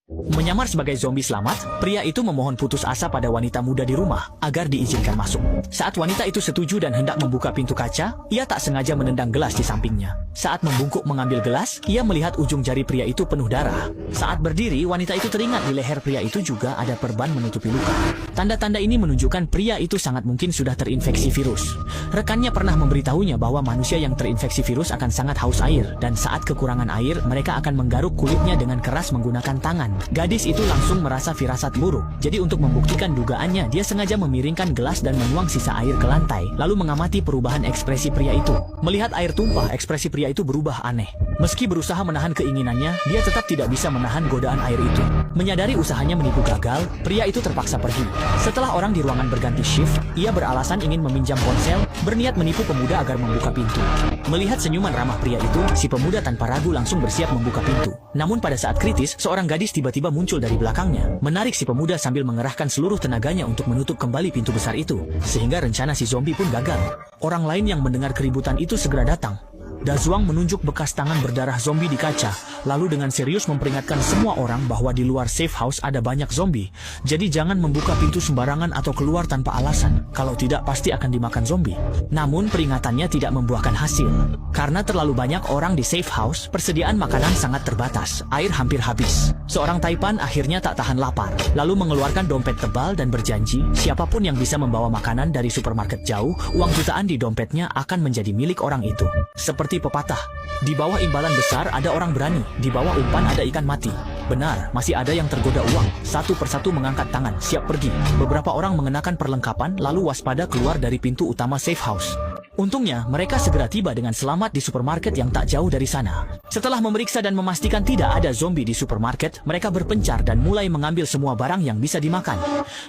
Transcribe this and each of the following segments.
Menyamar sebagai zombie selamat, pria itu memohon putus asa pada wanita muda di rumah agar diizinkan masuk. Saat wanita itu setuju dan hendak membuka pintu kaca, ia tak sengaja menendang gelas di sampingnya. Saat membungkuk mengambil gelas, ia melihat ujung jari pria itu penuh darah. Saat berdiri, wanita itu teringat di leher pria itu juga ada perban menutupi luka. Tanda-tanda ini menunjukkan pria itu sangat mungkin sudah terinfeksi virus. Rekannya pernah memberitahunya bahwa manusia yang terinfeksi virus akan sangat haus air, dan saat kekurangan air, mereka akan menggaruk kulitnya dengan keras menggunakan tangan. Gadis itu langsung merasa firasat buruk. Jadi untuk membuktikan dugaannya, dia sengaja memiringkan gelas dan menuang sisa air ke lantai, lalu mengamati perubahan ekspresi pria itu. Melihat air tumpah, ekspresi pria itu berubah aneh. Meski berusaha menahan keinginannya, dia tetap tidak bisa menahan godaan air itu. Menyadari usahanya menipu gagal, pria itu terpaksa pergi. Setelah orang di ruangan berganti shift, ia beralasan ingin meminjam ponsel, berniat menipu pemuda agar membuka pintu. Melihat senyuman ramah pria itu, si pemuda tanpa ragu langsung bersiap membuka pintu. Namun pada saat kritis, seorang gadis tiba-tiba muncul dari belakangnya, menarik si pemuda sambil mengerahkan seluruh tenaganya untuk menutup kembali pintu besar itu, sehingga rencana si zombie pun gagal. Orang lain yang mendengar keributan itu segera datang. Dazuang menunjuk bekas tangan berdarah zombie di kaca, lalu dengan serius memperingatkan semua orang bahwa di luar safe house ada banyak zombie. Jadi jangan membuka pintu sembarangan atau keluar tanpa alasan, kalau tidak pasti akan dimakan zombie. Namun peringatannya tidak membuahkan hasil. Karena terlalu banyak orang di safe house, persediaan makanan sangat terbatas, air hampir habis. Seorang Taipan akhirnya tak tahan lapar, lalu mengeluarkan dompet tebal dan berjanji, siapapun yang bisa membawa makanan dari supermarket jauh, uang jutaan di dompetnya akan menjadi milik orang itu. Seperti pepatah, di bawah imbalan besar ada orang berani, di bawah umpan ada ikan mati. Benar, masih ada yang tergoda uang. Satu persatu mengangkat tangan, siap pergi. Beberapa orang mengenakan perlengkapan, lalu waspada keluar dari pintu utama safe house. Untungnya, mereka segera tiba dengan selamat di supermarket yang tak jauh dari sana. Setelah memeriksa dan memastikan tidak ada zombie di supermarket, mereka berpencar dan mulai mengambil semua barang yang bisa dimakan.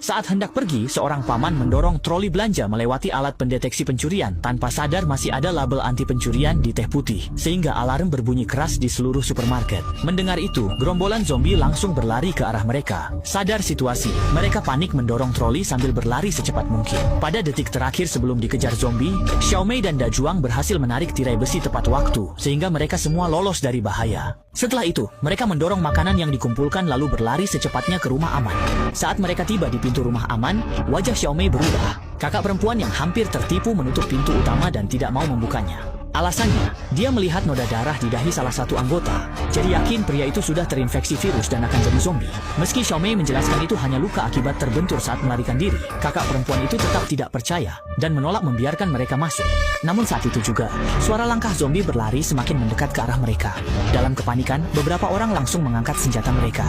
Saat hendak pergi, seorang paman mendorong troli belanja melewati alat pendeteksi pencurian. Tanpa sadar masih ada label anti pencurian di teh putih, sehingga alarm berbunyi keras di seluruh supermarket. Mendengar itu, gerombolan zombie langsung berlari ke arah mereka. Sadar situasi, mereka panik mendorong troli sambil berlari secepat mungkin. Pada detik terakhir sebelum dikejar zombie, Xiaomei dan Dajuang berhasil menarik tirai besi tepat waktu, sehingga mereka semua lolos dari bahaya. Setelah itu, mereka mendorong makanan yang dikumpulkan lalu berlari secepatnya ke rumah aman. Saat mereka tiba di pintu rumah aman, wajah Xiaomei berubah. Kakak perempuan yang hampir tertipu menutup pintu utama dan tidak mau membukanya. Alasannya, dia melihat noda darah di dahi salah satu anggota. Jadi yakin pria itu sudah terinfeksi virus dan akan jadi zombie. Meski Xiaomei menjelaskan itu hanya luka akibat terbentur saat melarikan diri, kakak perempuan itu tetap tidak percaya dan menolak membiarkan mereka masuk. Namun saat itu juga, suara langkah zombie berlari semakin mendekat ke arah mereka. Dalam kepanikan, beberapa orang langsung mengangkat senjata mereka.